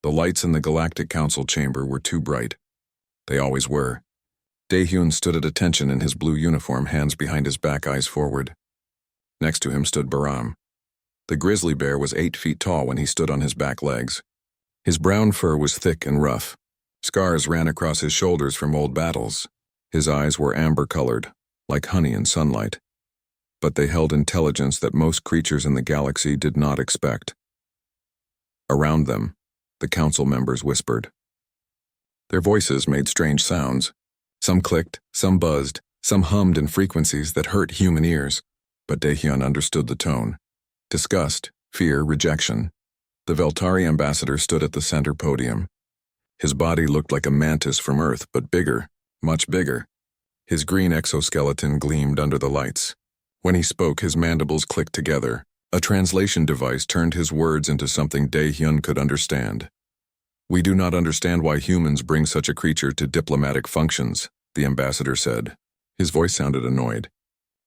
The lights in the Galactic Council chamber were too bright. They always were. Daehyun stood at attention in his blue uniform, hands behind his back, eyes forward. Next to him stood Baram. The grizzly bear was 8 feet tall when he stood on his back legs. His brown fur was thick and rough. Scars ran across his shoulders from old battles. His eyes were amber-colored, like honey in sunlight. But they held intelligence that most creatures in the galaxy did not expect. Around them, the council members whispered. Their voices made strange sounds. Some clicked, some buzzed, some hummed in frequencies that hurt human ears. But Daehyun understood the tone. Disgust, fear, rejection. The Veltari ambassador stood at the center podium. His body looked like a mantis from Earth, but bigger, much bigger. His green exoskeleton gleamed under the lights. When he spoke, his mandibles clicked together. A translation device turned his words into something Daehyun could understand. "We do not understand why humans bring such a creature to diplomatic functions," the ambassador said. His voice sounded annoyed.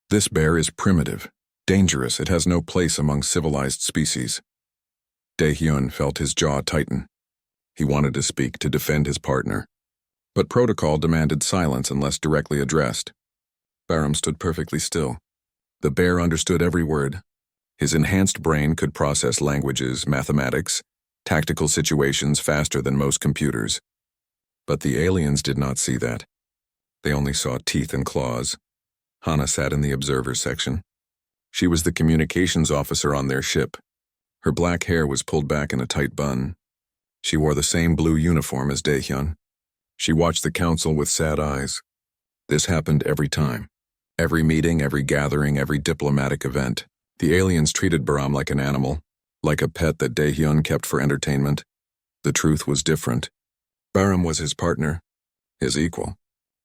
"This bear is primitive, dangerous. It has no place among civilized species." Daehyun felt his jaw tighten. He wanted to speak, to defend his partner. But protocol demanded silence unless directly addressed. Baram stood perfectly still. The bear understood every word. His enhanced brain could process languages, mathematics, tactical situations faster than most computers. But the aliens did not see that. They only saw teeth and claws. Hana sat in the observer section. She was the communications officer on their ship. Her black hair was pulled back in a tight bun. She wore the same blue uniform as Daehyun. She watched the council with sad eyes. This happened every time. Every meeting, every gathering, every diplomatic event. The aliens treated Baram like an animal, like a pet that Daehyun kept for entertainment. The truth was different. Baram was his partner, his equal.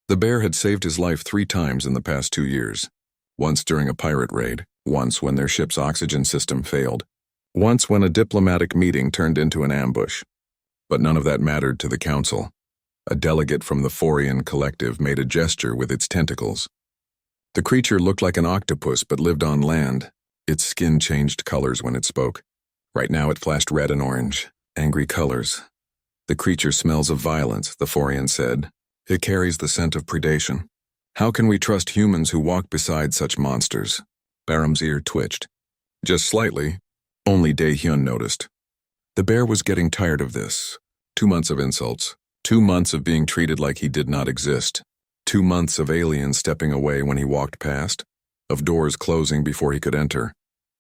The bear had saved his life 3 times in the past 2 years. Once during a pirate raid, once when their ship's oxygen system failed, once when a diplomatic meeting turned into an ambush. But none of that mattered to the council. A delegate from the Forian collective made a gesture with its tentacles. The creature looked like an octopus but lived on land. Its skin changed colors when it spoke. Right now it flashed red and orange, angry colors. "The creature smells of violence," the Forian said. "It carries the scent of predation. How can we trust humans who walk beside such monsters?" Baram's ear twitched. Just slightly. Only Daehyun noticed. The bear was getting tired of this. 2 months of insults. 2 months of being treated like he did not exist. 2 months of aliens stepping away when he walked past. Of doors closing before he could enter.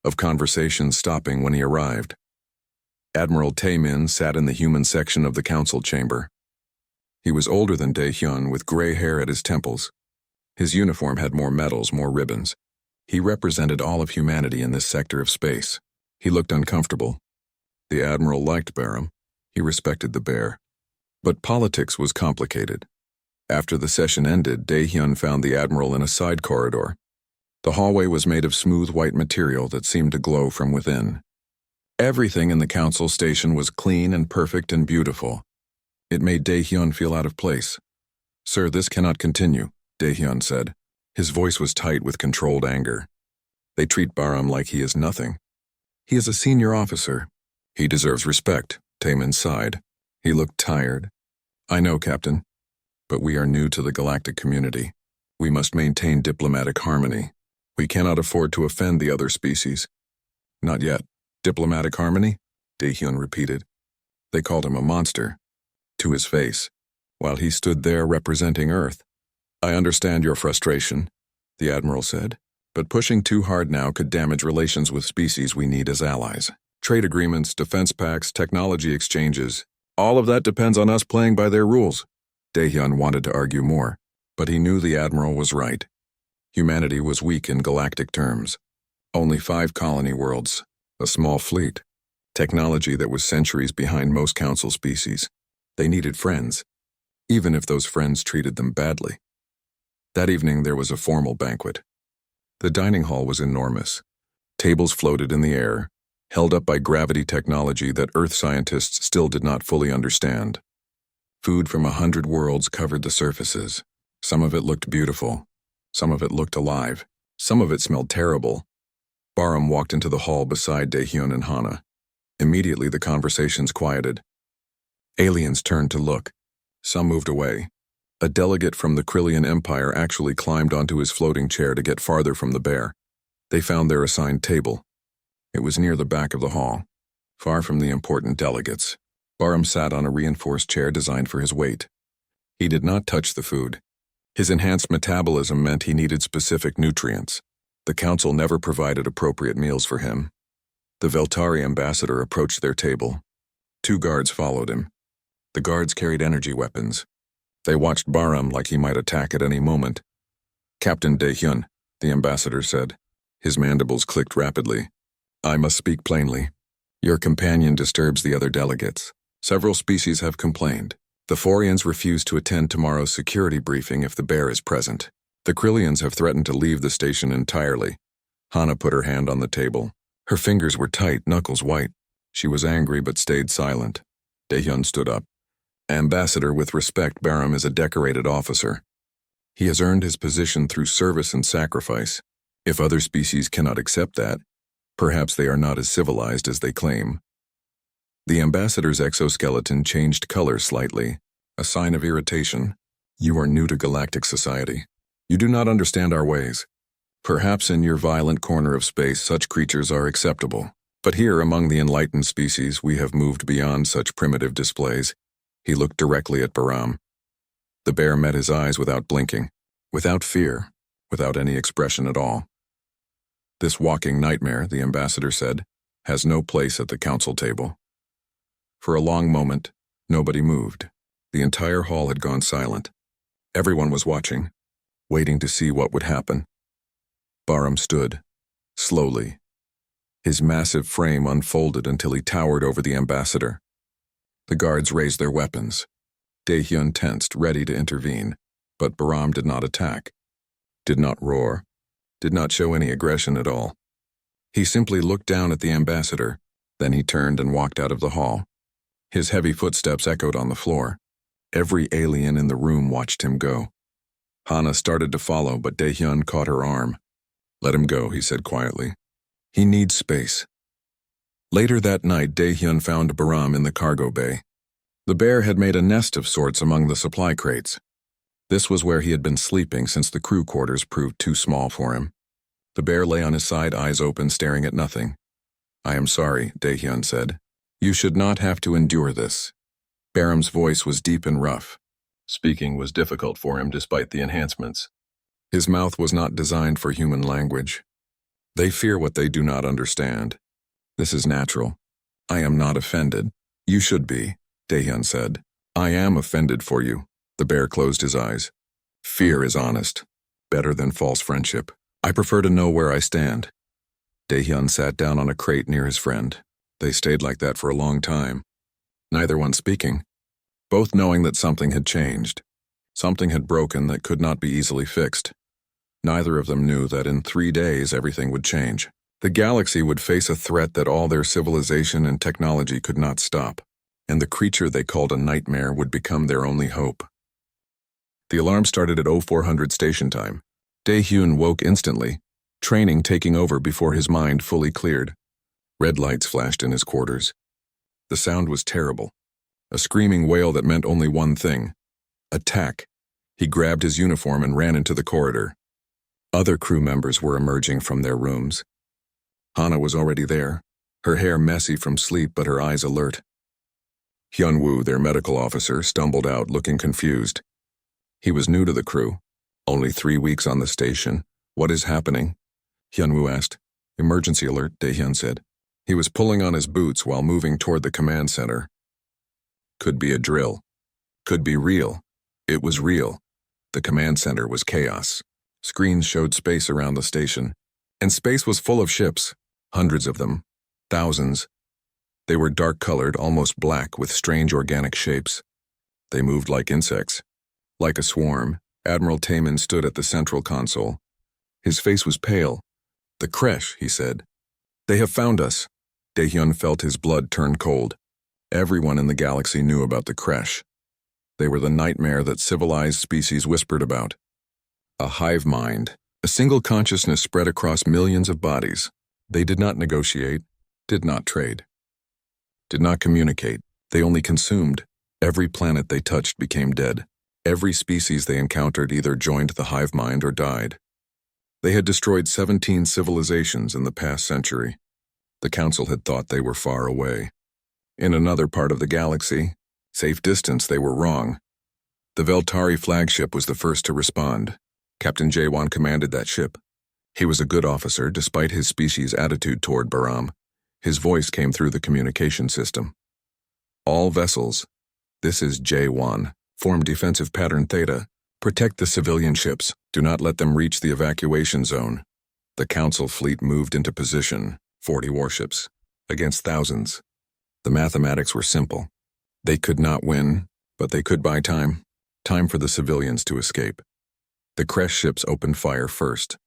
Of conversations stopping when he arrived. Admiral Taemin sat in the human section of the council chamber. He was older than Daehyun, with gray hair at his temples. His uniform had more medals, more ribbons. He represented all of humanity in this sector of space. He looked uncomfortable. The admiral liked Baram. He respected the bear. But politics was complicated. After the session ended, Daehyun found the admiral in a side corridor. The hallway was made of smooth white material that seemed to glow from within. Everything in the council station was clean and perfect and beautiful. It made Daehyun feel out of place. "Sir, this cannot continue," Daehyun said. His voice was tight with controlled anger. "They treat Baram like he is nothing. He is a senior officer. He deserves respect," Taemin sighed. He looked tired. "I know, Captain. But we are new to the galactic community. We must maintain diplomatic harmony. We cannot afford to offend the other species." "Not yet. Diplomatic harmony?" Daehyun repeated. They called him a monster. To his face, while he stood there representing Earth. "I understand your frustration," the admiral said. "But pushing too hard now could damage relations with species we need as allies. Trade agreements, defense pacts, technology exchanges. All of that depends on us playing by their rules." Daehyun wanted to argue more, but he knew the admiral was right. Humanity was weak in galactic terms. Only 5 colony worlds, a small fleet, technology that was centuries behind most council species. They needed friends, even if those friends treated them badly. That evening there was a formal banquet. The dining hall was enormous. Tables floated in the air, held up by gravity technology that Earth scientists still did not fully understand. Food from 100 worlds covered the surfaces. Some of it looked beautiful. Some of it looked alive. Some of it smelled terrible. Baram walked into the hall beside Daehyun and Hana. Immediately the conversations quieted. Aliens turned to look. Some moved away. A delegate from the Krillian Empire actually climbed onto his floating chair to get farther from the bear. They found their assigned table. It was near the back of the hall, far from the important delegates. Barham sat on a reinforced chair designed for his weight. He did not touch the food. His enhanced metabolism meant he needed specific nutrients. The council never provided appropriate meals for him. The Veltari ambassador approached their table. 2 guards followed him. The guards carried energy weapons. They watched Barham like he might attack at any moment. "Captain Daehyun," the ambassador said. His mandibles clicked rapidly. "I must speak plainly. Your companion disturbs the other delegates. Several species have complained. The Forians refuse to attend tomorrow's security briefing if the bear is present. The Krillians have threatened to leave the station entirely." Hana put her hand on the table. Her fingers were tight, knuckles white. She was angry but stayed silent. Daehyun stood up. "Ambassador, with respect, Barham is a decorated officer. He has earned his position through service and sacrifice. If other species cannot accept that, perhaps they are not as civilized as they claim." The ambassador's exoskeleton changed color slightly, a sign of irritation. "You are new to galactic society. You do not understand our ways. Perhaps in your violent corner of space such creatures are acceptable. But here, among the enlightened species, we have moved beyond such primitive displays." He looked directly at Barham. The bear met his eyes without blinking, without fear, without any expression at all. "This walking nightmare," the ambassador said, "has no place at the council table." For a long moment, nobody moved. The entire hall had gone silent. Everyone was watching, waiting to see what would happen. Barham stood, slowly. His massive frame unfolded until he towered over the ambassador. The guards raised their weapons. Daehyun tensed, ready to intervene, but Barham did not attack, did not roar, did not show any aggression at all. He simply looked down at the ambassador, then he turned and walked out of the hall. His heavy footsteps echoed on the floor. Every alien in the room watched him go. Hana started to follow, but Daehyun caught her arm. "Let him go," he said quietly. "He needs space." Later that night, Daehyun found Barham in the cargo bay. The bear had made a nest of sorts among the supply crates. This was where he had been sleeping since the crew quarters proved too small for him. The bear lay on his side, eyes open, staring at nothing. "I am sorry," Daehyun said. "You should not have to endure this." Barham's voice was deep and rough. Speaking was difficult for him despite the enhancements. His mouth was not designed for human language. "They fear what they do not understand. This is natural. I am not offended. You should be," Daehyun said. "I am offended for you." The bear closed his eyes. "Fear is honest. Better than false friendship. I prefer to know where I stand." Daehyun sat down on a crate near his friend. They stayed like that for a long time, neither one speaking, both knowing that something had changed. Something had broken that could not be easily fixed. Neither of them knew that in 3 days everything would change. The galaxy would face a threat that all their civilization and technology could not stop, and the creature they called a nightmare would become their only hope. The alarm started at 0400 station time. Daehyun woke instantly, training taking over before his mind fully cleared. Red lights flashed in his quarters. The sound was terrible. A screaming wail that meant only one thing: attack. He grabbed his uniform and ran into the corridor. Other crew members were emerging from their rooms. Hana was already there, her hair messy from sleep but her eyes alert. Hyunwoo, their medical officer, stumbled out looking confused. He was new to the crew. Only 3 weeks on the station. "What is happening?" Hyunwoo asked. "Emergency alert," Daehyun said. He was pulling on his boots while moving toward the command center. Could be a drill. Could be real. It was real. The command center was chaos. Screens showed space around the station, and space was full of ships, hundreds of them, thousands. They were dark-colored, almost black, with strange organic shapes. They moved like insects. Like a swarm, Admiral Taman stood at the central console. His face was pale. "The creche," he said. "They have found us." Daehyun felt his blood turn cold. Everyone in the galaxy knew about the creche. They were the nightmare that civilized species whispered about. A hive mind, a single consciousness spread across millions of bodies. They did not negotiate, did not trade, did not communicate. They only consumed. Every planet they touched became dead. Every species they encountered either joined the hive mind or died. They had destroyed 17 civilizations in the past century. The Council had thought they were far away. In another part of the galaxy, safe distance, they were wrong. The Veltari flagship was the first to respond. Captain J1 commanded that ship. He was a good officer despite his species' attitude toward Baram. His voice came through the communication system. All vessels, this is J1, form defensive pattern Theta. Protect the civilian ships. Do not let them reach the evacuation zone. The Council fleet moved into position, 40 warships, against thousands. The mathematics were simple. They could not win, but they could buy time. Time for the civilians to escape. The Kresh ships opened fire first.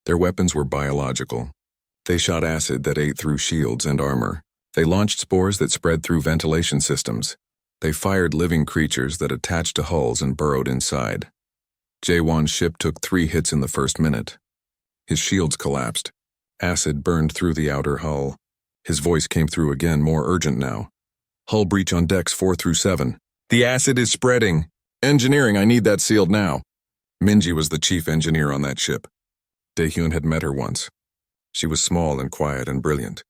Their weapons were biological. They shot acid that ate through shields and armor. They launched spores that spread through ventilation systems. They fired living creatures that attached to hulls and burrowed inside. J1's ship took 3 hits in the first minute. His shields collapsed. Acid burned through the outer hull. His voice came through again, more urgent now. Hull breach on decks 4 through 7. The acid is spreading. Engineering, I need that sealed now. Minji was the chief engineer on that ship. Daehyun had met her once. She was small and quiet and brilliant.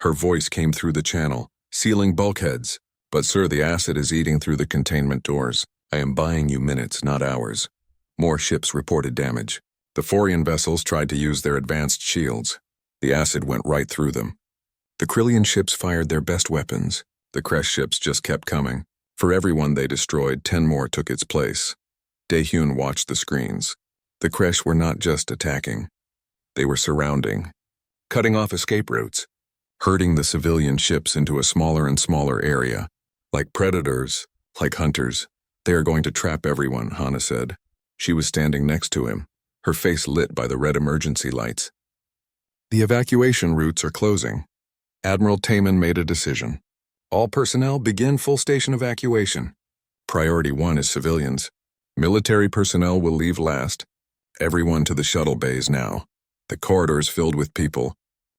Her voice came through the channel, sealing bulkheads. But sir, the acid is eating through the containment doors. I am buying you minutes, not hours. More ships reported damage. The Forian vessels tried to use their advanced shields. The acid went right through them. The Krillian ships fired their best weapons. The Kresh ships just kept coming. For every one they destroyed, 10 more took its place. Daehyun watched the screens. The Kresh were not just attacking. They were surrounding, cutting off escape routes, herding the civilian ships into a smaller and smaller area. Like predators, like hunters, they are going to trap everyone, Hana said. She was standing next to him, her face lit by the red emergency lights. The evacuation routes are closing. Admiral Taman made a decision. All personnel begin full station evacuation. Priority 1 is civilians. Military personnel will leave last. Everyone to the shuttle bays now. The corridors filled with people.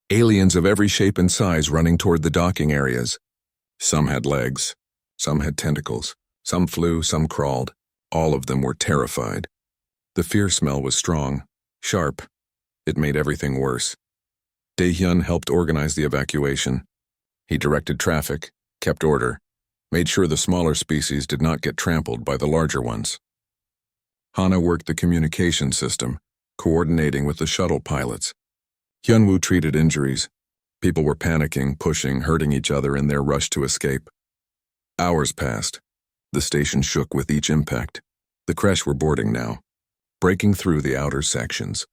Aliens of every shape and size running toward the docking areas. Some had legs. Some had tentacles. Some flew, some crawled. All of them were terrified. The fear smell was strong, sharp. It made everything worse. Daehyun helped organize the evacuation. He directed traffic, kept order, made sure the smaller species did not get trampled by the larger ones. Hana worked the communication system, coordinating with the shuttle pilots. Hyunwoo treated injuries. People were panicking, pushing, hurting each other in their rush to escape. Hours passed. The station shook with each impact. The Kresh were boarding now, breaking through the outer sections.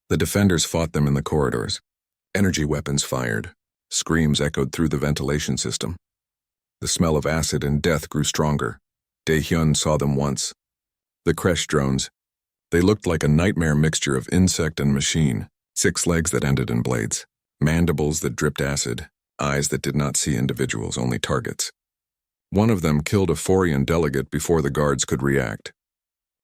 The defenders fought them in the corridors. Energy weapons fired. Screams echoed through the ventilation system. The smell of acid and death grew stronger. Daehyun saw them once. The Kresh drones. They looked like a nightmare mixture of insect and machine. 6 legs that ended in blades. Mandibles that dripped acid. Eyes that did not see individuals, only targets. One of them killed a Forian delegate before the guards could react.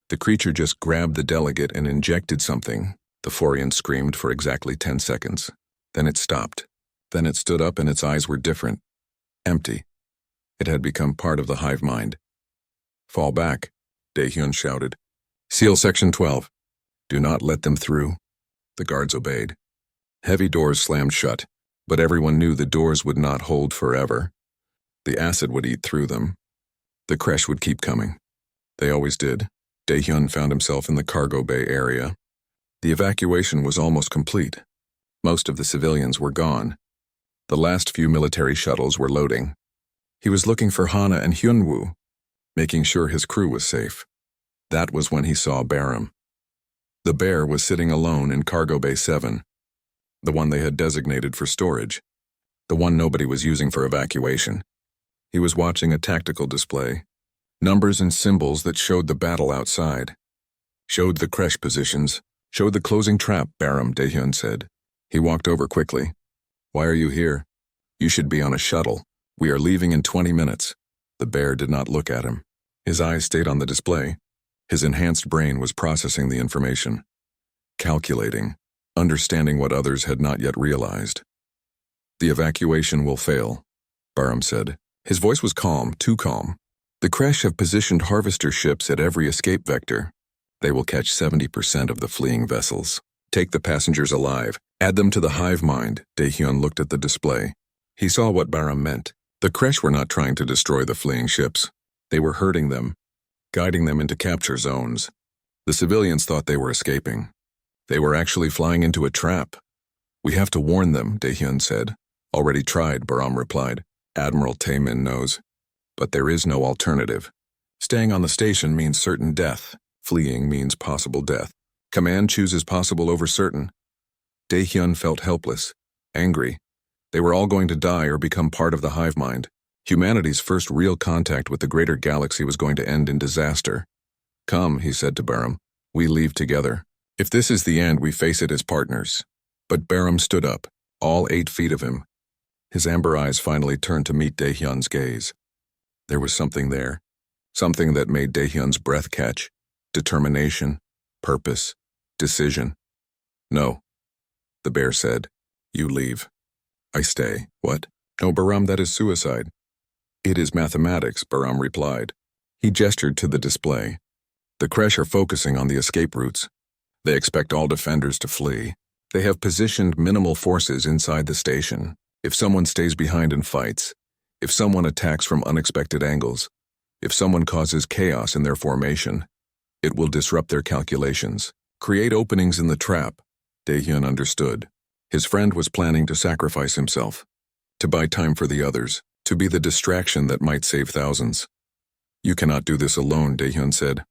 The creature just grabbed the delegate and injected something. The Forian screamed for exactly 10 seconds. Then it stopped. Then it stood up and its eyes were different. Empty. It had become part of the hive mind. Fall back, Daehyun shouted. Seal Section 12. Do not let them through. The guards obeyed. Heavy doors slammed shut, but everyone knew the doors would not hold forever. The acid would eat through them. The Kresh would keep coming. They always did. Daehyun found himself in the cargo bay area. The evacuation was almost complete. Most of the civilians were gone. The last few military shuttles were loading. He was looking for Hana and Hyunwoo, making sure his crew was safe. That was when he saw Baram. The bear was sitting alone in Cargo Bay 7, the one they had designated for storage, the one nobody was using for evacuation. He was watching a tactical display, numbers and symbols that showed the battle outside, showed the Kresh positions, showed the closing trap, Baram, Daehyun said. He walked over quickly. Why are you here? You should be on a shuttle. We are leaving in 20 minutes. The bear did not look at him. His eyes stayed on the display. His enhanced brain was processing the information, calculating, understanding what others had not yet realized. The evacuation will fail, Baram said. His voice was calm, too calm. The Kresh have positioned harvester ships at every escape vector. They will catch 70% of the fleeing vessels. Take the passengers alive. Add them to the hive mind. Daehyun looked at the display. He saw what Baram meant. The Kresh were not trying to destroy the fleeing ships. They were hurting them, guiding them into capture zones. The civilians thought they were escaping. They were actually flying into a trap. We have to warn them, Daehyun said. Already tried, Baram replied. Admiral Taemin knows. But there is no alternative. Staying on the station means certain death. Fleeing means possible death. Command chooses possible over certain. Daehyun felt helpless, angry. They were all going to die or become part of the hive mind. Humanity's first real contact with the greater galaxy was going to end in disaster. Come, he said to Baram. We leave together. If this is the end, we face it as partners. But Baram stood up, all 8 feet of him. His amber eyes finally turned to meet Daehyun's gaze. There was something there. Something that made Daehyun's breath catch. Determination, purpose, decision. No, the bear said. You leave. I stay. What? No, Baram, that is suicide. It is mathematics, Baram replied. He gestured to the display. The Kresh are focusing on the escape routes. They expect all defenders to flee. They have positioned minimal forces inside the station. If someone stays behind and fights, if someone attacks from unexpected angles, if someone causes chaos in their formation, it will disrupt their calculations. Create openings in the trap. Daehyun understood. His friend was planning to sacrifice himself, to buy time for the others, to be the distraction that might save thousands. You cannot do this alone, Daehyun said.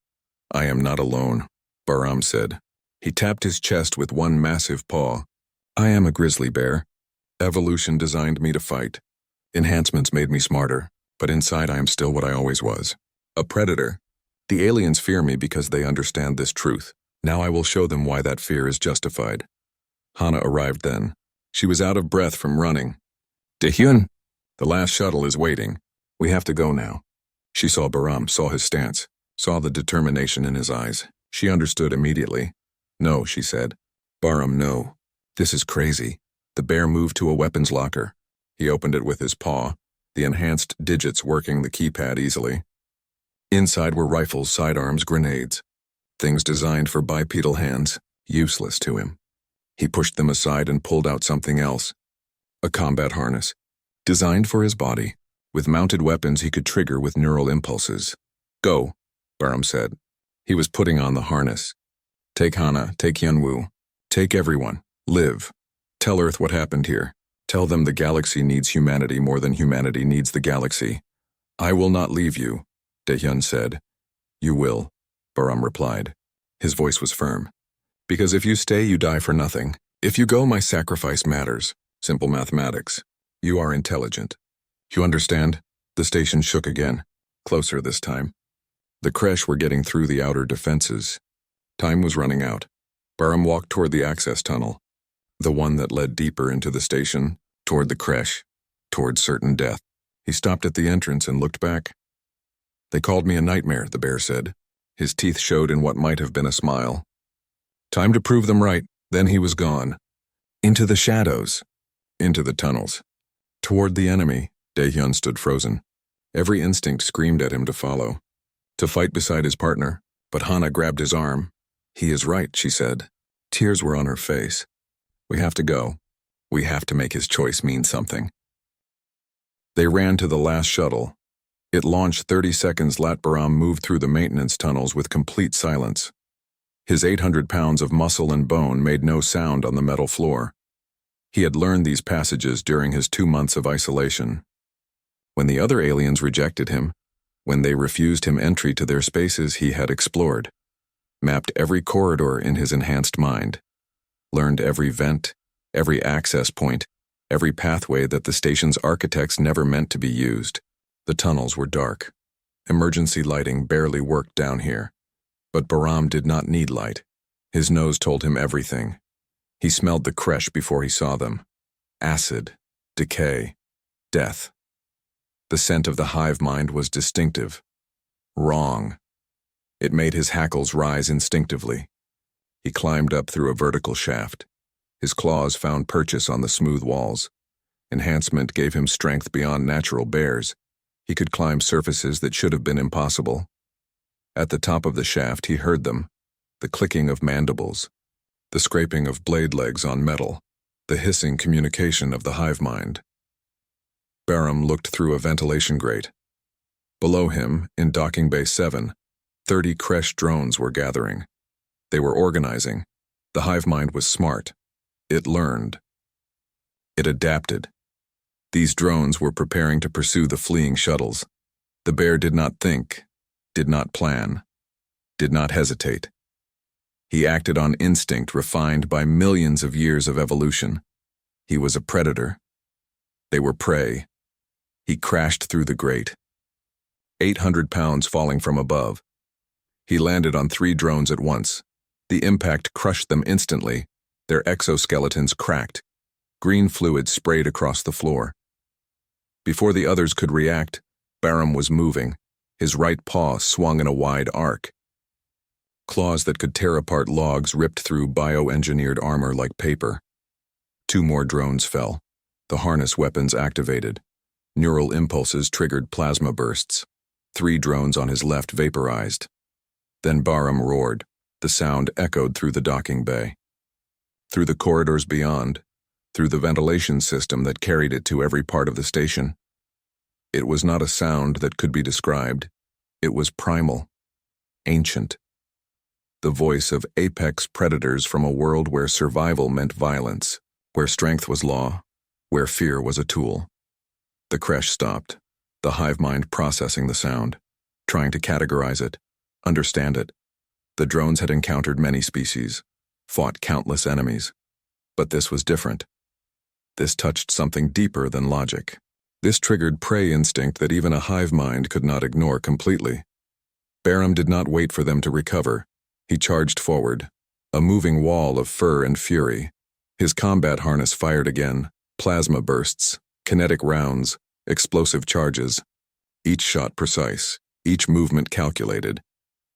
I am not alone, Baram said. He tapped his chest with one massive paw. I am a grizzly bear. Evolution designed me to fight. Enhancements made me smarter, but inside I am still what I always was. A predator. The aliens fear me because they understand this truth. Now I will show them why that fear is justified. Hana arrived then. She was out of breath from running. Daehyun, the last shuttle is waiting. We have to go now. She saw Baram, saw his stance, saw the determination in his eyes. She understood immediately. No, she said. Baram, no. This is crazy. The bear moved to a weapons locker. He opened it with his paw, the enhanced digits working the keypad easily. Inside were rifles, sidearms, grenades. Things designed for bipedal hands, useless to him. He pushed them aside and pulled out something else. A combat harness, designed for his body. With mounted weapons he could trigger with neural impulses. Go, Baram said. He was putting on the harness. Take Hana, take Hyunwoo. Take everyone. Live. Tell Earth what happened here. Tell them the galaxy needs humanity more than humanity needs the galaxy. I will not leave you, Daehyun said. You will, Baram replied. His voice was firm. Because if you stay, you die for nothing. If you go, my sacrifice matters. Simple mathematics. You are intelligent. You understand? The station shook again. Closer this time. The Kresh were getting through the outer defenses. Time was running out. Baram walked toward the access tunnel. The one that led deeper into the station, toward the Kresh, toward certain death. He stopped at the entrance and looked back. They called me a nightmare, the bear said. His teeth showed in what might have been a smile. Time to prove them right. Then he was gone. Into the shadows. Into the tunnels. Toward the enemy, Daehyun stood frozen. Every instinct screamed at him to follow. To fight beside his partner, but Hana grabbed his arm. He is right, she said. Tears were on her face. We have to go. We have to make his choice mean something. They ran to the last shuttle. It launched 30 seconds. Baram moved through the maintenance tunnels with complete silence. His 800 pounds of muscle and bone made no sound on the metal floor. He had learned these passages during his 2 months of isolation. When the other aliens rejected him, when they refused him entry to their spaces, he had explored, mapped every corridor in his enhanced mind, learned every vent, every access point, every pathway that the station's architects never meant to be used. The tunnels were dark. Emergency lighting barely worked down here. But Baram did not need light. His nose told him everything. He smelled the Kresh before he saw them. Acid, decay, death. The scent of the hive mind was distinctive. Wrong. It made his hackles rise instinctively. He climbed up through a vertical shaft. His claws found purchase on the smooth walls. Enhancement gave him strength beyond natural bears. He could climb surfaces that should have been impossible. At the top of the shaft, he heard them, the clicking of mandibles, the scraping of blade legs on metal, the hissing communication of the hive mind. Barham looked through a ventilation grate. Below him, in Docking Bay 7, 30 Kresh drones were gathering. They were organizing. The hive mind was smart. It learned. It adapted. These drones were preparing to pursue the fleeing shuttles. The bear did not think, did not plan, did not hesitate. He acted on instinct refined by millions of years of evolution. He was a predator. They were prey. He crashed through the grate. 800 pounds falling from above. He landed on 3 drones at once. The impact crushed them instantly. Their exoskeletons cracked. Green fluid sprayed across the floor. Before the others could react, Barham was moving. His right paw swung in a wide arc. Claws that could tear apart logs ripped through bioengineered armor like paper. 2 more drones fell. The harness weapons activated. Neural impulses triggered plasma bursts. 3 drones on his left vaporized. Then Barham roared. The sound echoed through the docking bay. Through the corridors beyond, through the ventilation system that carried it to every part of the station. It was not a sound that could be described. It was primal, ancient. The voice of apex predators from a world where survival meant violence, where strength was law, where fear was a tool. The Kresh stopped, the hive mind processing the sound, trying to categorize it, understand it. The drones had encountered many species, fought countless enemies. But this was different. This touched something deeper than logic. This triggered prey instinct that even a hive mind could not ignore completely. Barham did not wait for them to recover. He charged forward, a moving wall of fur and fury. His combat harness fired again, plasma bursts, kinetic rounds, explosive charges. Each shot precise, each movement calculated.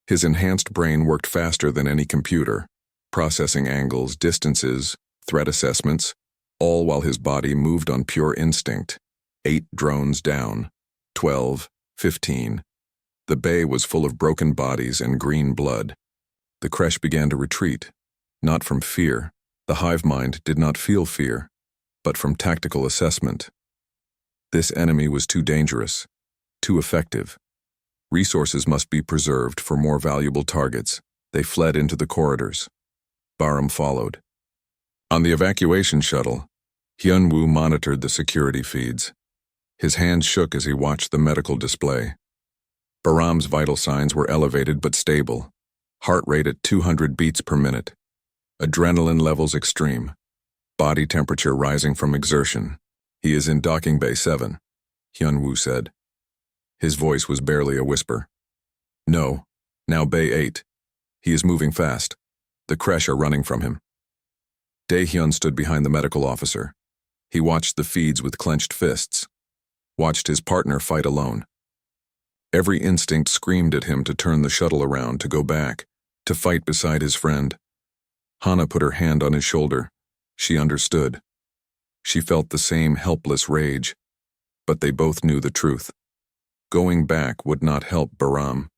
His enhanced brain worked faster than any computer, processing angles, distances, threat assessments, all while his body moved on pure instinct. 8 drones down, 12, 15. The bay was full of broken bodies and green blood. The Kresh began to retreat, not from fear. The hive mind did not feel fear, but from tactical assessment. This enemy was too dangerous, too effective. Resources must be preserved for more valuable targets. They fled into the corridors. Barham followed. On the evacuation shuttle, Hyun-woo monitored the security feeds. His hands shook as he watched the medical display. Barham's vital signs were elevated but stable. Heart rate at 200 beats per minute. Adrenaline levels extreme. Body temperature rising from exertion. He is in Docking Bay 7, Hyun-woo said. His voice was barely a whisper. No, now Bay 8. He is moving fast. The Kresh are running from him. Dae-hyun stood behind the medical officer. He watched the feeds with clenched fists. Watched his partner fight alone. Every instinct screamed at him to turn the shuttle around, to go back, to fight beside his friend. Hana put her hand on his shoulder. She understood. She felt the same helpless rage. But they both knew the truth. Going back would not help Barham.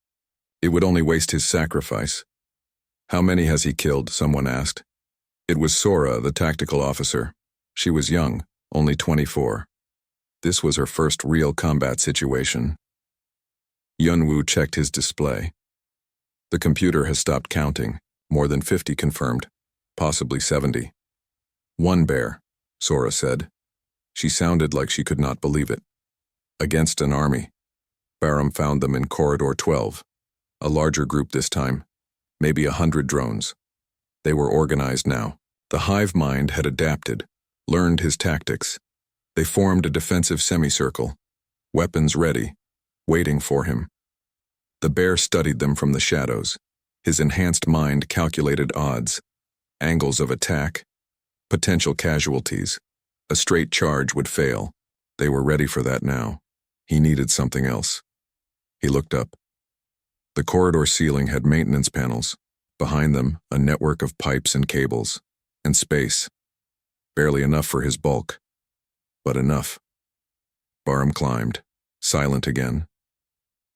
It would only waste his sacrifice. How many has he killed? Someone asked. It was Sora, the tactical officer. She was young, only 24. This was her first real combat situation. Hyun-woo checked his display. The computer has stopped counting. More than 50 confirmed, possibly 70. 1 bear, Sora said. She sounded like she could not believe it. Against an army. Barham found them in Corridor 12. A larger group this time, maybe 100 drones. They were organized now. The hive mind had adapted, learned his tactics. They formed a defensive semicircle, weapons ready, waiting for him. The bear studied them from the shadows. His enhanced mind calculated odds, angles of attack, potential casualties. A straight charge would fail. They were ready for that now. He needed something else. He looked up. The corridor ceiling had maintenance panels. Behind them, a network of pipes and cables. And space. Barely enough for his bulk. But enough. Barham climbed. Silent again.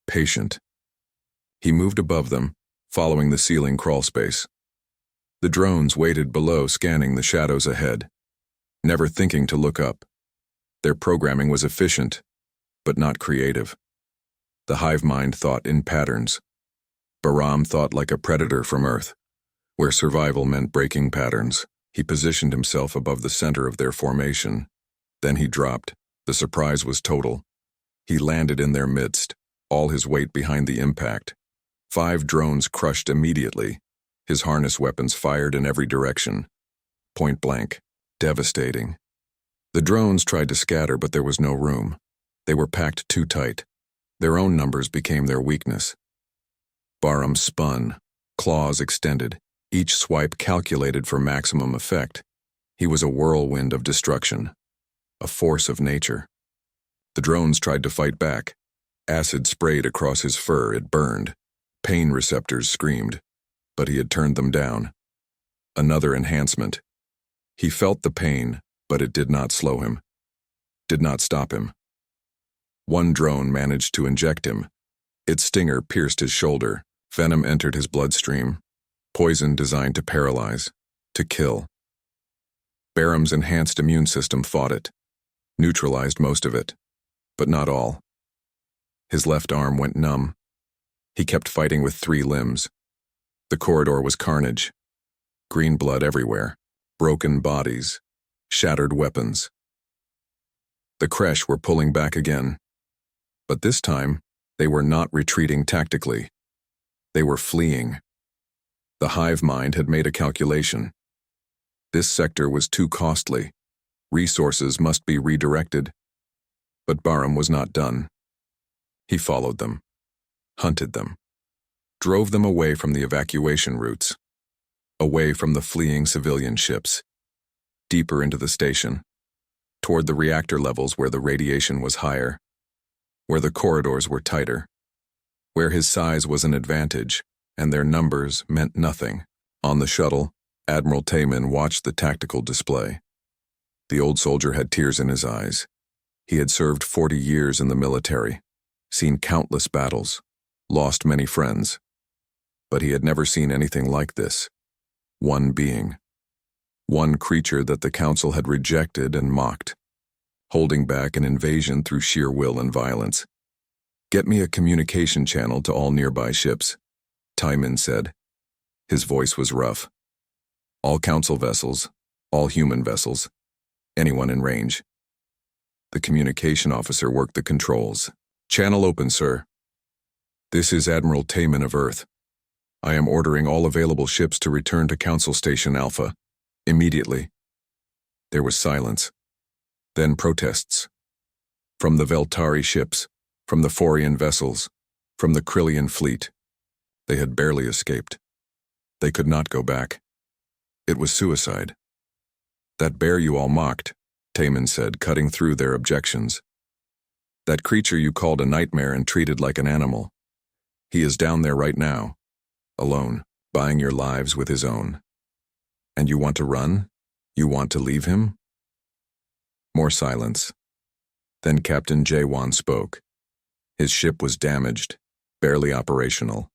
Patient. He moved above them, following the ceiling crawl space. The drones waited below, scanning the shadows ahead, never thinking to look up. Their programming was efficient, but not creative. The hive mind thought in patterns. Bahram thought like a predator from Earth, where survival meant breaking patterns. He positioned himself above the center of their formation. Then he dropped. The surprise was total. He landed in their midst, all his weight behind the impact. 5 drones crushed immediately. His harness weapons fired in every direction. Point blank. Devastating. The drones tried to scatter, but there was no room. They were packed too tight. Their own numbers became their weakness. Bahram spun, claws extended, each swipe calculated for maximum effect. He was a whirlwind of destruction, a force of nature. The drones tried to fight back. Acid sprayed across his fur, it burned. Pain receptors screamed, but he had turned them down. Another enhancement. He felt the pain, but it did not slow him, did not stop him. One drone managed to inject him. Its stinger pierced his shoulder. Venom entered his bloodstream. Poison designed to paralyze, to kill. Bahram's enhanced immune system fought it, neutralized most of it, but not all. His left arm went numb. He kept fighting with 3 limbs. The corridor was carnage. Green blood everywhere, broken bodies, shattered weapons. The Kresh were pulling back again. But this time, they were not retreating tactically. They were fleeing. The hive mind had made a calculation. This sector was too costly. Resources must be redirected. But Bahram was not done. He followed them, hunted them, drove them away from the evacuation routes, away from the fleeing civilian ships, deeper into the station, toward the reactor levels where the radiation was higher, where the corridors were tighter, where his size was an advantage and their numbers meant nothing. On the shuttle, Admiral Taman watched the tactical display. The old soldier had tears in his eyes. He had served 40 years in the military, seen countless battles, lost many friends. But he had never seen anything like this. One being. One creature that the Council had rejected and mocked, holding back an invasion through sheer will and violence. "Get me a communication channel to all nearby ships," Taman said. His voice was rough. "All Council vessels, all human vessels, anyone in range." The communication officer worked the controls. "Channel open, sir. This is Admiral Taman of Earth. I am ordering all available ships to return to Council Station Alpha, immediately." There was silence. Then protests. From the Veltari ships, from the Forian vessels, from the Krillian fleet. They had barely escaped. They could not go back. It was suicide. "That bear you all mocked," Taman said, cutting through their objections. "That creature you called a nightmare and treated like an animal. He is down there right now, alone, buying your lives with his own. And you want to run? You want to leave him?" More silence. Then Captain Jawan spoke. His ship was damaged, barely operational.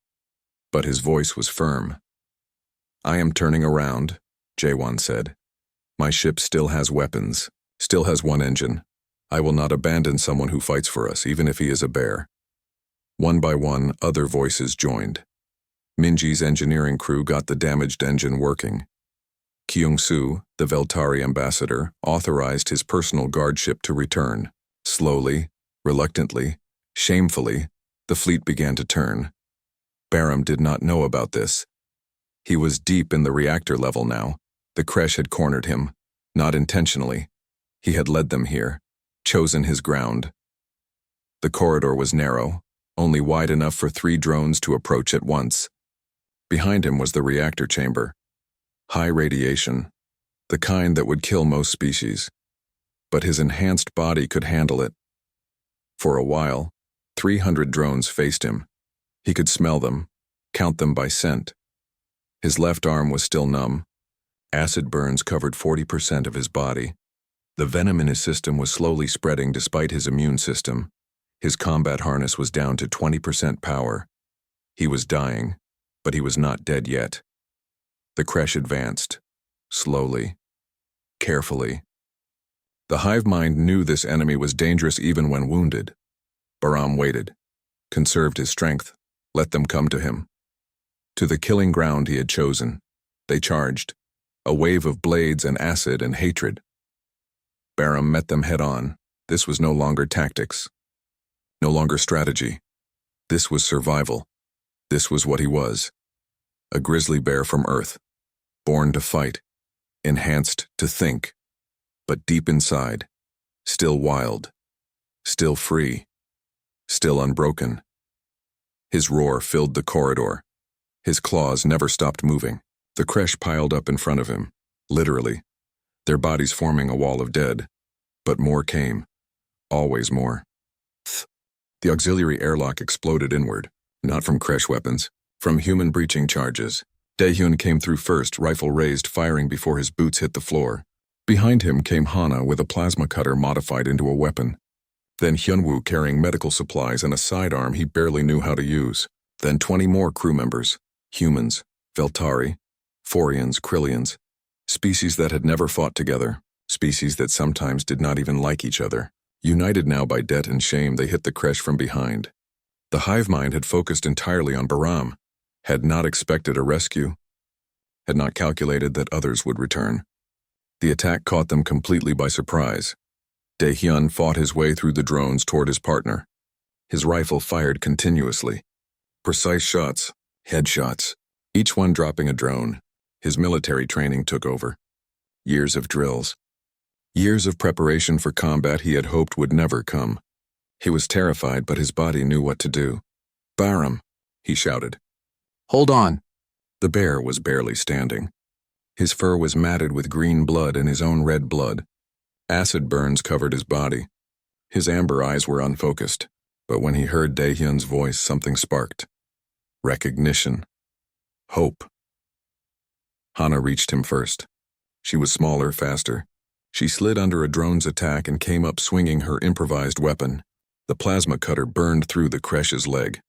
But his voice was firm. "I am turning around," Jawan said. "My ship still has weapons, still has one engine. I will not abandon someone who fights for us, even if he is a bear." One by one, other voices joined. Minji's engineering crew got the damaged engine working. Kyung-soo, the Veltari ambassador, authorized his personal guard ship to return. Slowly, reluctantly, shamefully, the fleet began to turn. Bahram did not know about this. He was deep in the reactor level now. The Kresh had cornered him, not intentionally. He had led them here, chosen his ground. The corridor was narrow, only wide enough for 3 drones to approach at once. Behind him was the reactor chamber. High radiation, the kind that would kill most species. But his enhanced body could handle it. For a while, 300 drones faced him. He could smell them, count them by scent. His left arm was still numb. Acid burns covered 40% of his body. The venom in his system was slowly spreading despite his immune system. His combat harness was down to 20% power. He was dying, but he was not dead yet. The creche advanced, slowly, carefully. The hive mind knew this enemy was dangerous even when wounded. Bahram waited, conserved his strength, let them come to him. To the killing ground he had chosen, they charged, a wave of blades and acid and hatred. Bahram met them head-on. This was no longer tactics, no longer strategy. This was survival. This was what he was. A grizzly bear from Earth, born to fight, enhanced to think, but deep inside, still wild, still free, still unbroken. His roar filled the corridor. His claws never stopped moving. The creche piled up in front of him, literally, their bodies forming a wall of dead. But more came. Always more. The auxiliary airlock exploded inward, not from creche weapons, from human breaching charges. Daehyun came through first, rifle raised, firing before his boots hit the floor. Behind him came Hana with a plasma cutter modified into a weapon. Then Hyunwoo carrying medical supplies and a sidearm he barely knew how to use. Then 20 more crew members, humans, Veltari, Forians, Krillians, species that had never fought together, species that sometimes did not even like each other. United now by debt and shame, they hit the creche from behind. The hive mind had focused entirely on Bahram, had not expected a rescue, had not calculated that others would return. The attack caught them completely by surprise. Daehyun fought his way through the drones toward his partner. His rifle fired continuously. Precise shots, headshots, each one dropping a drone. His military training took over. Years of drills. Years of preparation for combat he had hoped would never come. He was terrified, but his body knew what to do. "Bahram," he shouted. "Hold on." The bear was barely standing. His fur was matted with green blood and his own red blood. Acid burns covered his body. His amber eyes were unfocused, but when he heard Daehyun's voice, something sparked. Recognition. Hope. Hana reached him first. She was smaller, faster. She slid under a drone's attack and came up swinging her improvised weapon. The plasma cutter burned through the creche's leg.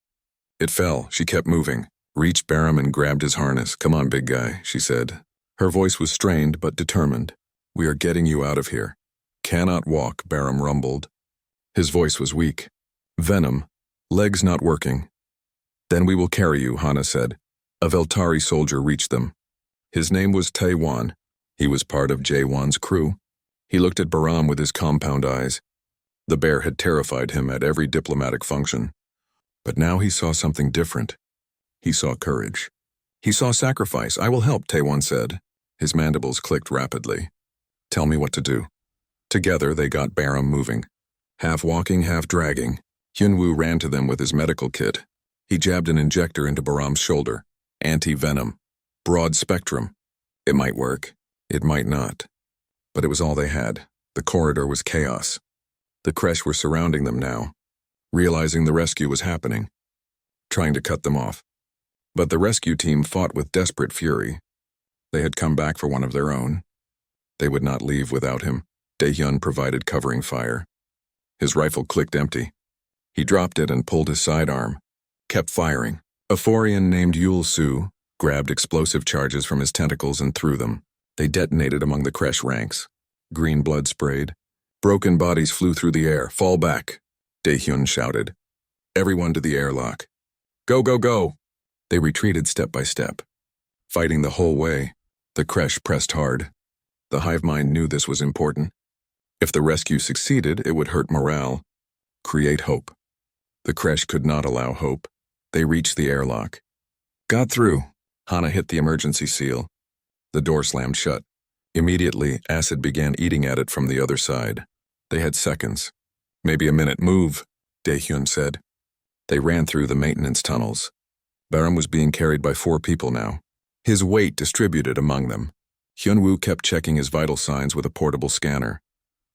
It fell. She kept moving, reached Bahram and grabbed his harness. "Come on, big guy," she said. Her voice was strained but determined. "We are getting you out of here." "Cannot walk," Bahram rumbled. His voice was weak. "Venom. Legs not working." "Then we will carry you," Hana said. A Veltari soldier reached them. His name was Tae-wan. He was part of Jae-wan's crew. He looked at Bahram with his compound eyes. The bear had terrified him at every diplomatic function. But now he saw something different. He saw courage. He saw sacrifice. "I will help," Tae-wan said. His mandibles clicked rapidly. "Tell me what to do." Together they got Bahram moving. Half walking, half dragging. Hyunwoo ran to them with his medical kit. He jabbed an injector into Bahram's shoulder. Anti-venom. Broad spectrum. It might work. It might not. But it was all they had. The corridor was chaos. The creche were surrounding them now, realizing the rescue was happening, trying to cut them off. But the rescue team fought with desperate fury. They had come back for one of their own. They would not leave without him. Daehyun provided covering fire. His rifle clicked empty. He dropped it and pulled his sidearm, kept firing. A Forian named Yul Su grabbed explosive charges from his tentacles and threw them. They detonated among the creche ranks. Green blood sprayed. Broken bodies flew through the air. "Fall back," Daehyun shouted. "Everyone to the airlock. Go, go, go." They retreated step by step, fighting the whole way. The creche pressed hard. The hive mind knew this was important. If the rescue succeeded, it would hurt morale. Create hope. The creche could not allow hope. They reached the airlock. Got through. Hana hit the emergency seal. The door slammed shut. Immediately, acid began eating at it from the other side. They had seconds. "Maybe a minute. Move," Daehyun said. They ran through the maintenance tunnels. Bahram was being carried by 4 people now, his weight distributed among them. Hyunwoo kept checking his vital signs with a portable scanner.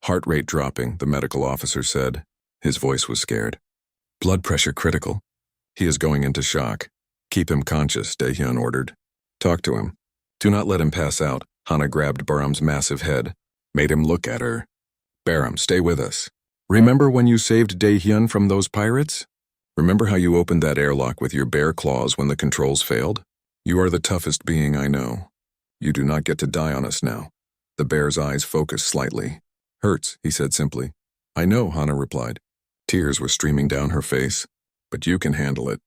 Heart rate dropping, the medical officer said. His voice was scared. "Blood pressure critical. He is going into shock. Keep him conscious," Daehyun ordered. "Talk to him. Do not let him pass out." Hana grabbed Bahram's massive head, made him look at her. "Bahram, stay with us. Remember when you saved Daehyun from those pirates? Remember how you opened that airlock with your bare claws when the controls failed? You are the toughest being I know. You do not get to die on us now. The bear's eyes focused slightly. Hurts, he said simply. I know, Hana replied. Tears were streaming down her face. But you can handle it.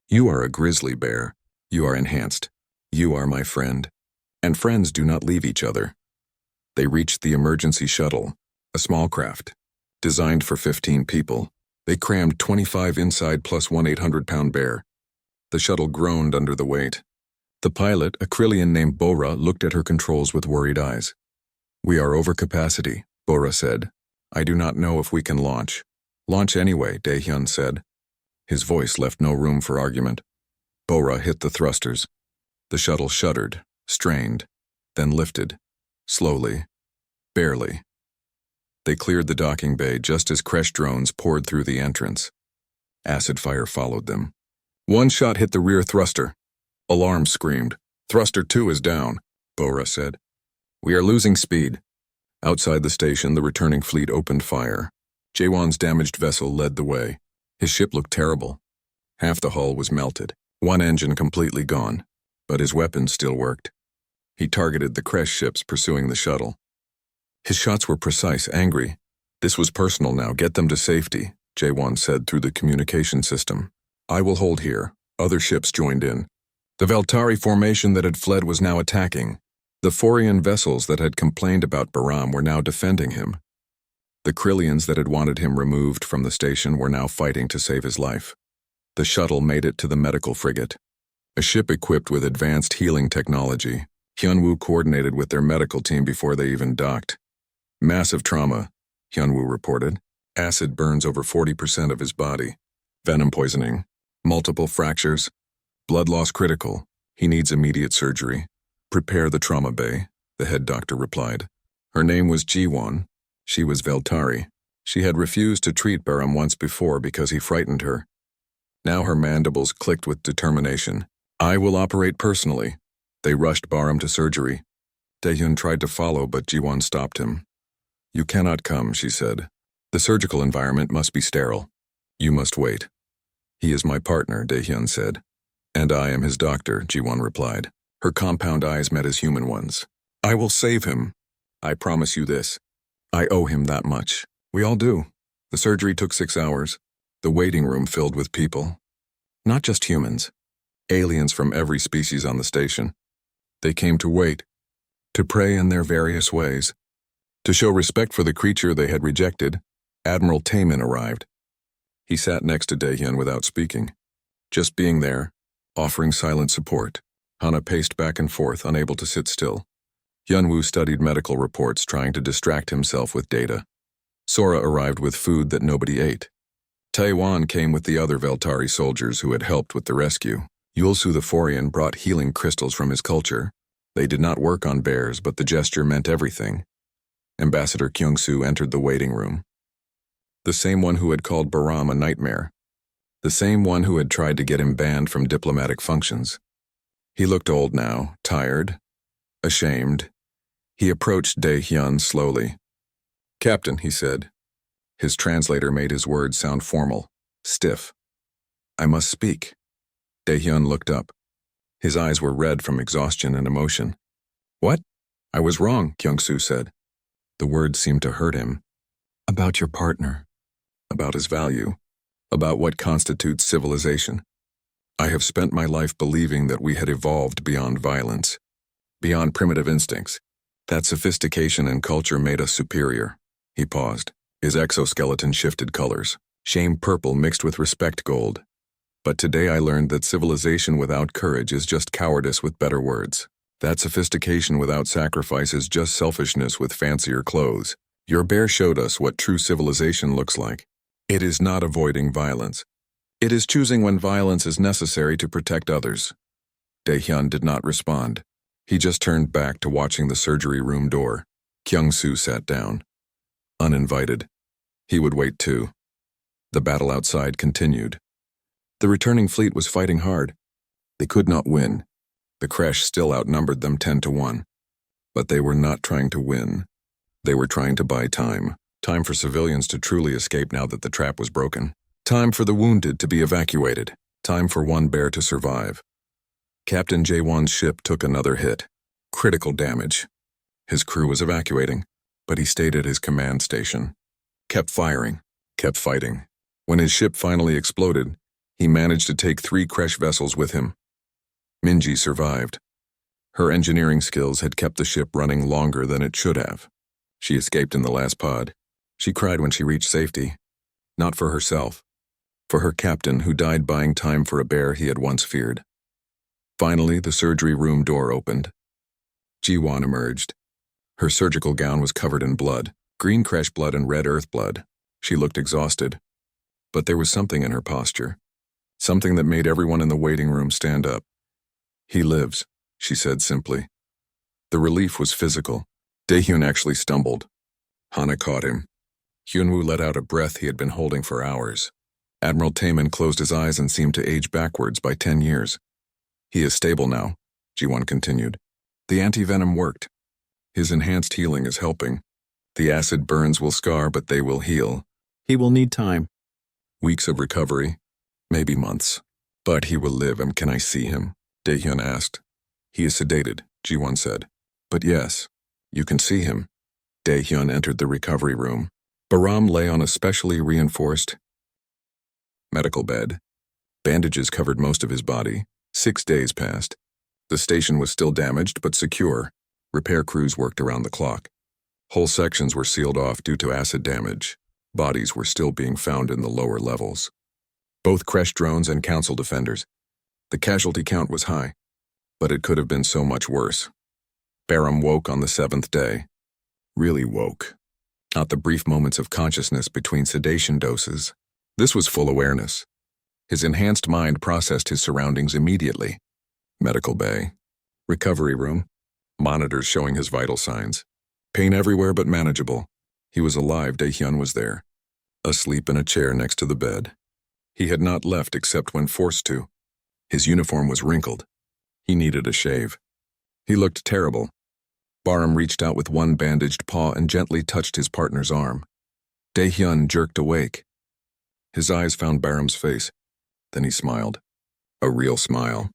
You are a grizzly bear. You are enhanced. You are my friend. And friends do not leave each other. They reached the emergency shuttle, a small craft, designed for 15 people. They crammed 25 inside plus one 800-pound bear. The shuttle groaned under the weight. The pilot, a Krillian named Bora, looked at her controls with worried eyes. We are over capacity, Bora said. I do not know if we can launch. Launch anyway, Daehyun said. His voice left no room for argument. Bora hit the thrusters. The shuttle shuddered, strained, then lifted, slowly, barely. They cleared the docking bay just as Kresh drones poured through the entrance. Acid fire followed them. One shot hit the rear thruster. Alarm screamed. Thruster 2 is down, Bora said. We are losing speed. Outside the station, the returning fleet opened fire. Jaewon's damaged vessel led the way. His ship looked terrible. Half the hull was melted, one engine completely gone, but his weapons still worked. He targeted the Kresh ships pursuing the shuttle. His shots were precise, angry. This was personal now, get them to safety, Jaewon said through the communication system. I will hold here. Other ships joined in. The Veltari formation that had fled was now attacking. The Forian vessels that had complained about Baram were now defending him. The Krillians that had wanted him removed from the station were now fighting to save his life. The shuttle made it to the medical frigate, a ship equipped with advanced healing technology. Hyunwoo coordinated with their medical team before they even docked. Massive trauma, Hyunwoo reported. Acid burns over 40% of his body. Venom poisoning. Multiple fractures. Blood loss critical. He needs immediate surgery. Prepare the trauma bay, the head doctor replied. Her name was Jiwon. She was Veltari. She had refused to treat Baram once before because he frightened her. Now her mandibles clicked with determination. I will operate personally. They rushed Baram to surgery. Daehyun tried to follow, but Jiwon stopped him. You cannot come, she said. The surgical environment must be sterile. You must wait. He is my partner, Daehyun said. And I am his doctor, Jiwon replied. Her compound eyes met his human ones. I will save him. I promise you this. I owe him that much. We all do. The surgery took 6 hours. The waiting room filled with people. Not just humans. Aliens from every species on the station. They came to wait. To pray in their various ways. To show respect for the creature they had rejected, Admiral Taemin arrived. He sat next to Daehyun without speaking. Just being there, offering silent support. Hana paced back and forth, unable to sit still. Hyunwoo studied medical reports, trying to distract himself with data. Sora arrived with food that nobody ate. Taewan came with the other Veltari soldiers who had helped with the rescue. Yulsu the Forian brought healing crystals from his culture. They did not work on bears, but the gesture meant everything. Ambassador Kyungsoo entered the waiting room. The same one who had called Baram a nightmare. The same one who had tried to get him banned from diplomatic functions. He looked old now, tired, ashamed. He approached Daehyun slowly. Captain, he said. His translator made his words sound formal, stiff. I must speak. Daehyun looked up. His eyes were red from exhaustion and emotion. What? I was wrong, Kyungsoo said. The words seemed to hurt him. About your partner. About his value. About what constitutes civilization. I have spent my life believing that we had evolved beyond violence, beyond primitive instincts, that sophistication and culture made us superior. He paused. His exoskeleton shifted colors, shame purple mixed with respect gold. But today I learned that civilization without courage is just cowardice with better words. That sophistication without sacrifice is just selfishness with fancier clothes. Your bear showed us what true civilization looks like. It is not avoiding violence. It is choosing when violence is necessary to protect others. Daehyun did not respond. He just turned back to watching the surgery room door. Kyungsoo sat down. Uninvited. He would wait too. The battle outside continued. The returning fleet was fighting hard. They could not win. The Kresh still outnumbered them 10-1. But they were not trying to win. They were trying to buy time. Time for civilians to truly escape now that the trap was broken. Time for the wounded to be evacuated. Time for one bear to survive. Captain J1's ship took another hit. Critical damage. His crew was evacuating, but he stayed at his command station. Kept firing, kept fighting. When his ship finally exploded, he managed to take 3 crash vessels with him. Minji survived. Her engineering skills had kept the ship running longer than it should have. She escaped in the last pod. She cried when she reached safety. Not for herself. For her captain, who died buying time for a bear he had once feared. Finally, the surgery room door opened. Ji-won emerged. Her surgical gown was covered in blood, green crash blood and red earth blood. She looked exhausted. But there was something in her posture. Something that made everyone in the waiting room stand up. "He lives," she said simply. The relief was physical. Daehyun actually stumbled. Hana caught him. Hyunwoo let out a breath he had been holding for hours. Admiral Taemin closed his eyes and seemed to age backwards by 10 years. "He is stable now," Ji-won continued. "The anti-venom worked. His enhanced healing is helping. The acid burns will scar, but they will heal. He will need time. Weeks of recovery, maybe months. But he will live, and can I see him?" Daehyun asked. "He is sedated," Ji-won said. "But yes, you can see him." Daehyun entered the recovery room. Baram lay on a specially reinforced medical bed. Bandages covered most of his body. 6 days passed. The station was still damaged but secure. Repair crews worked around the clock. Whole sections were sealed off due to acid damage. Bodies were still being found in the lower levels. Both Kresh drones and council defenders. The casualty count was high, but it could have been so much worse. Baram woke on the 7th day. Really woke. Not the brief moments of consciousness between sedation doses. This was full awareness. His enhanced mind processed his surroundings immediately. Medical bay. Recovery room. Monitors showing his vital signs. Pain everywhere but manageable. He was alive. Daehyun was there. Asleep in a chair next to the bed. He had not left except when forced to. His uniform was wrinkled. He needed a shave. He looked terrible. Baram reached out with one bandaged paw and gently touched his partner's arm. Daehyun jerked awake. His eyes found Baram's face. Then he smiled. A real smile.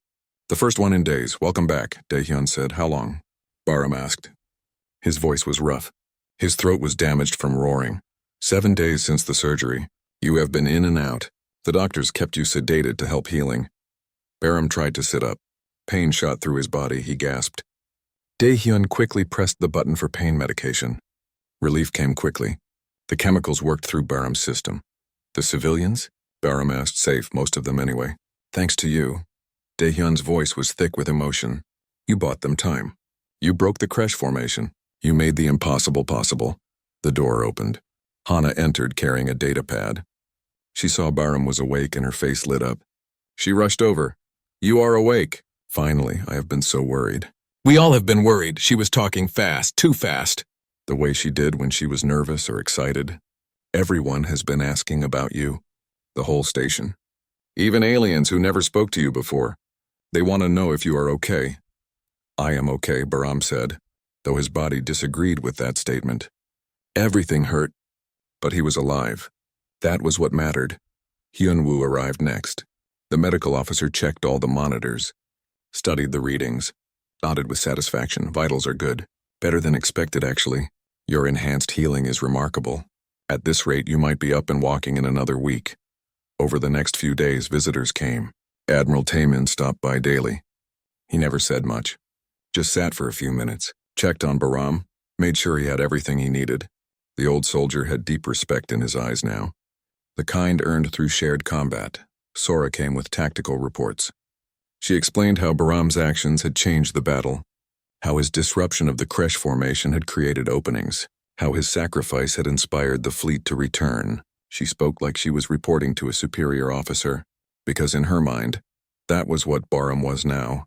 "The first one in days. Welcome back," Daehyun said. "How long?" Baram asked. His voice was rough. His throat was damaged from roaring. 7 days since the surgery. You have been in and out. The doctors kept you sedated to help healing." Baram tried to sit up. Pain shot through his body. He gasped. Daehyun quickly pressed the button for pain medication. Relief came quickly. The chemicals worked through Baram's system. "The civilians?" Baram asked. "Safe, most of them anyway. Thanks to you." Daehyun's voice was thick with emotion. "You bought them time. You broke the Kresh formation. You made the impossible possible." The door opened. Hana entered carrying a data pad. She saw Baram was awake and her face lit up. She rushed over. "You are awake." "Finally, I have been so worried." "We all have been worried." She was talking fast, too fast. The way she did when she was nervous or excited. "Everyone has been asking about you." The whole station. "Even aliens who never spoke to you before. They want to know if you are okay." "I am okay," Baram said, though his body disagreed with that statement. Everything hurt, but he was alive. That was what mattered. Hyunwoo arrived next. The medical officer checked all the monitors, studied the readings, nodded with satisfaction. "Vitals are good. Better than expected, actually. Your enhanced healing is remarkable. At this rate, you might be up and walking in another week." Over the next few days, visitors came. Admiral Taemin stopped by daily. He never said much. Just sat for a few minutes, checked on Baram, made sure he had everything he needed. The old soldier had deep respect in his eyes now. The kind earned through shared combat. Sora came with tactical reports. She explained how Baram's actions had changed the battle, how his disruption of the Kresh formation had created openings, how his sacrifice had inspired the fleet to return. She spoke like she was reporting to a superior officer, because in her mind, that was what Baram was now.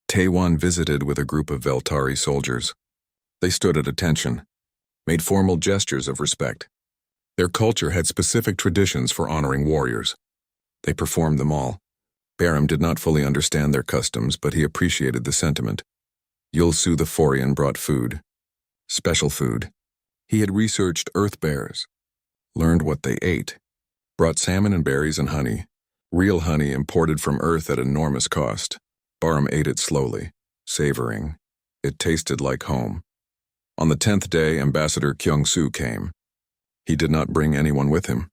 Taewon visited with a group of Veltari soldiers. They stood at attention, made formal gestures of respect. Their culture had specific traditions for honoring warriors. They performed them all. Baram did not fully understand their customs, but he appreciated the sentiment. Yulsu the Forian brought food. Special food. He had researched earth bears, learned what they ate, brought salmon and berries and honey, real honey imported from Earth at enormous cost. Barham ate it slowly, savoring. It tasted like home. On the 10th day, Ambassador Kyung-soo came. He did not bring anyone with him.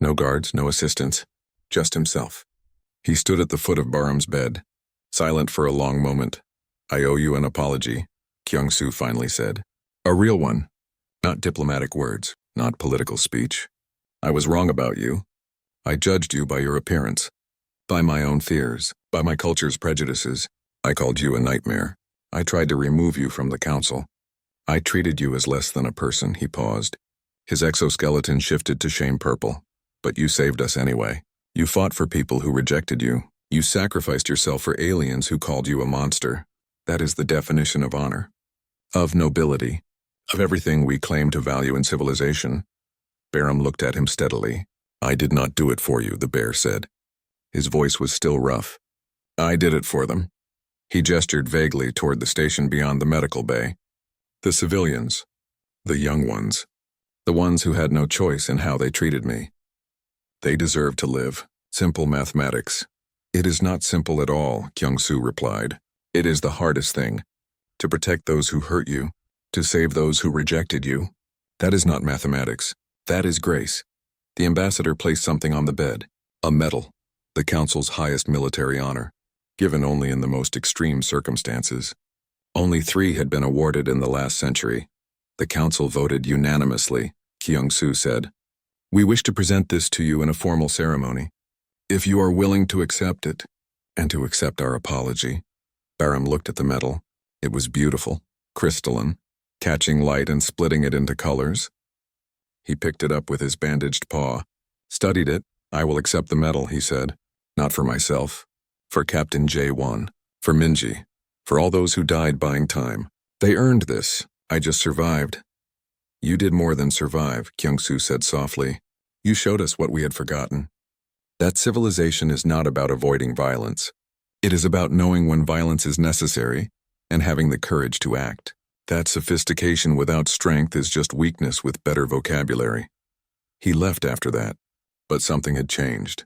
No guards, no assistants, just himself. He stood at the foot of Barham's bed, silent for a long moment. "I owe you an apology," Kyung-soo finally said. "A real one. Not diplomatic words, not political speech. I was wrong about you. I judged you by your appearance, by my own fears, by my culture's prejudices. I called you a nightmare. I tried to remove you from the council. I treated you as less than a person." He paused. His exoskeleton shifted to shame purple. "But you saved us anyway. You fought for people who rejected you. You sacrificed yourself for aliens who called you a monster. That is the definition of honor, of nobility, of everything we claim to value in civilization." Barham looked at him steadily. "I did not do it for you," the bear said. His voice was still rough. "I did it for them." He gestured vaguely toward the station beyond the medical bay. "The civilians. The young ones. The ones who had no choice in how they treated me. They deserve to live. Simple mathematics." "It is not simple at all," Kyung-soo replied. "It is the hardest thing. To protect those who hurt you, to save those who rejected you. That is not mathematics. That is grace." The ambassador placed something on the bed. A medal, the council's highest military honor, given only in the most extreme circumstances. Only 3 had been awarded in the last century. The council voted unanimously, Kyung-soo said. "We wish to present this to you in a formal ceremony. If you are willing to accept it, and to accept our apology." Barham looked at the medal. It was beautiful, crystalline, catching light and splitting it into colors. He picked it up with his bandaged paw, studied it. "I will accept the medal," he said. "Not for myself. For Captain J1. For Minji. For all those who died buying time. They earned this. I just survived." "You did more than survive," Kyung-soo said softly. "You showed us what we had forgotten. That civilization is not about avoiding violence. It is about knowing when violence is necessary and having the courage to act. That sophistication without strength is just weakness with better vocabulary." He left after that, but something had changed.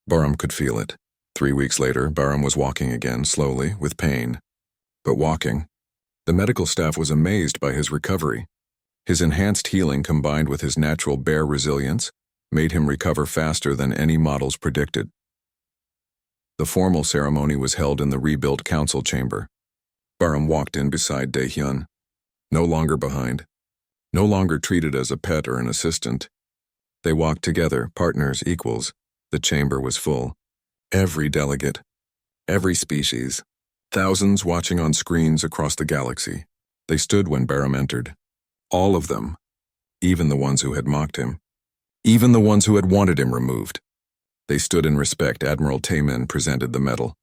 Barham could feel it. 3 weeks later, Barham was walking again, slowly, with pain. But walking. The medical staff was amazed by his recovery. His enhanced healing combined with his natural bear resilience made him recover faster than any models predicted. The formal ceremony was held in the rebuilt council chamber. Barham walked in beside Dae-hyun. No longer behind. No longer treated as a pet or an assistant. They walked together, partners, equals. The chamber was full. Every delegate. Every species. Thousands watching on screens across the galaxy. They stood when Barham entered. All of them. Even the ones who had mocked him. Even the ones who had wanted him removed. They stood in respect. Admiral Taemin presented the medal.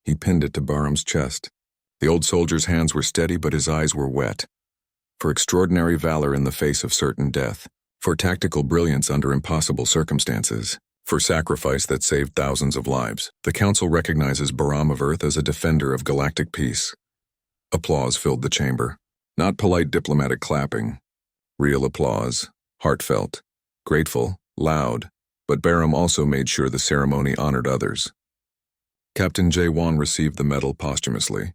He pinned it to Barham's chest. The old soldier's hands were steady, but his eyes were wet. For extraordinary valor in the face of certain death. For tactical brilliance under impossible circumstances. For sacrifice that saved thousands of lives. The Council recognizes Barham of Earth as a defender of galactic peace. Applause filled the chamber. Not polite diplomatic clapping. Real applause. Heartfelt. Grateful. Loud. But Barham also made sure the ceremony honored others. Captain J1 received the medal posthumously.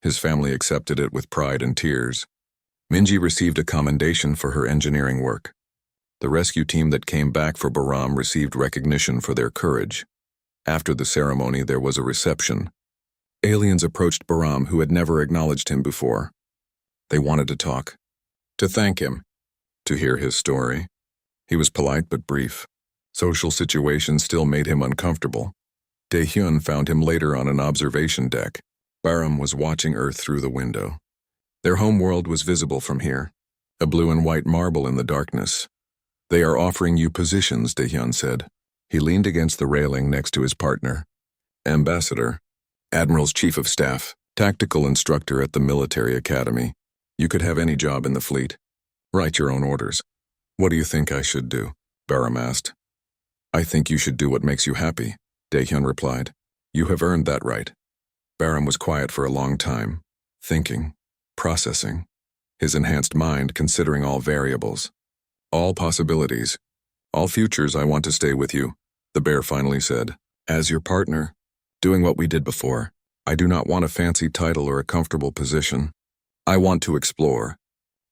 His family accepted it with pride and tears. Minji received a commendation for her engineering work. The rescue team that came back for Barham received recognition for their courage. After the ceremony, there was a reception. Aliens approached Barham who had never acknowledged him before. They wanted to talk, to thank him, to hear his story. He was polite but brief. Social situations still made him uncomfortable. Dae-hyun found him later on an observation deck. Barham was watching Earth through the window. Their home world was visible from here, a blue and white marble in the darkness. "They are offering you positions," Dae-hyun said. He leaned against the railing next to his partner. "Ambassador, Admiral's Chief of Staff, Tactical Instructor at the Military Academy. You could have any job in the fleet. Write your own orders." "What do you think I should do?" Barham asked. "I think you should do what makes you happy," Dae-hyun replied. "You have earned that right." Barham was quiet for a long time, thinking, processing. his enhanced mind considering all variables. All possibilities. All futures. I want to stay with you, the bear finally said. As your partner, doing what we did before. I do not want a fancy title or a comfortable position. I want to explore,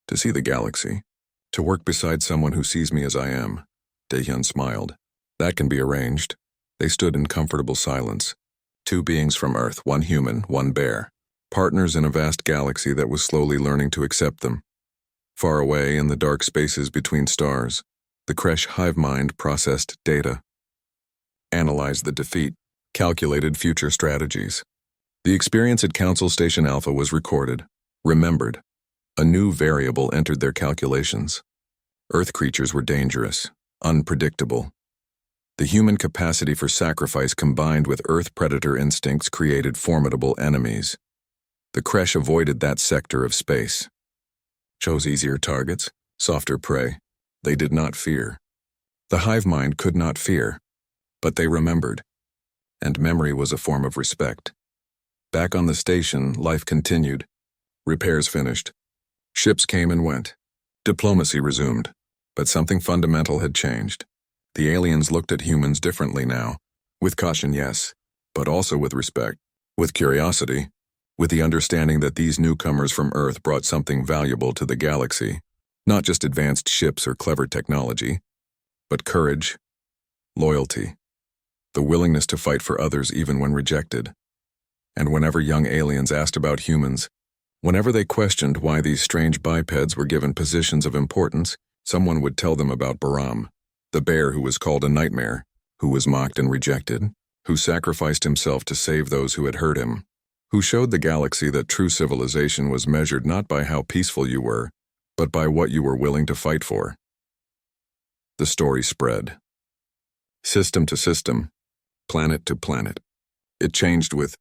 to see the galaxy, to work beside someone who sees me as I am. Daehyun smiled. That can be arranged. They stood in comfortable silence. Two beings from Earth, one human, one bear. Partners in a vast galaxy that was slowly learning to accept them. Far away in the dark spaces between stars, the Kresh hive mind processed data, analyzed the defeat, calculated future strategies. The experience at Council Station Alpha was recorded, remembered. A new variable entered their calculations. Earth creatures were dangerous, unpredictable. The human capacity for sacrifice combined with Earth predator instincts created formidable enemies. The Kresh avoided that sector of space. Chose easier targets, softer prey. They did not fear. The hive mind could not fear, but they remembered. And memory was a form of respect. Back on the station, life continued. Repairs finished. Ships came and went. Diplomacy resumed. But something fundamental had changed. The aliens looked at humans differently now. With caution, yes, but also with respect. With curiosity. With the understanding that these newcomers from Earth brought something valuable to the galaxy. Not just advanced ships or clever technology, but courage, loyalty, the willingness to fight for others even when rejected. And whenever young aliens asked about humans, whenever they questioned why these strange bipeds were given positions of importance, someone would tell them about Bahram, the bear who was called a nightmare, who was mocked and rejected, who sacrificed himself to save those who had hurt him, who showed the galaxy that true civilization was measured not by how peaceful you were, but by what you were willing to fight for. The story spread. System to system, planet to planet. It changed with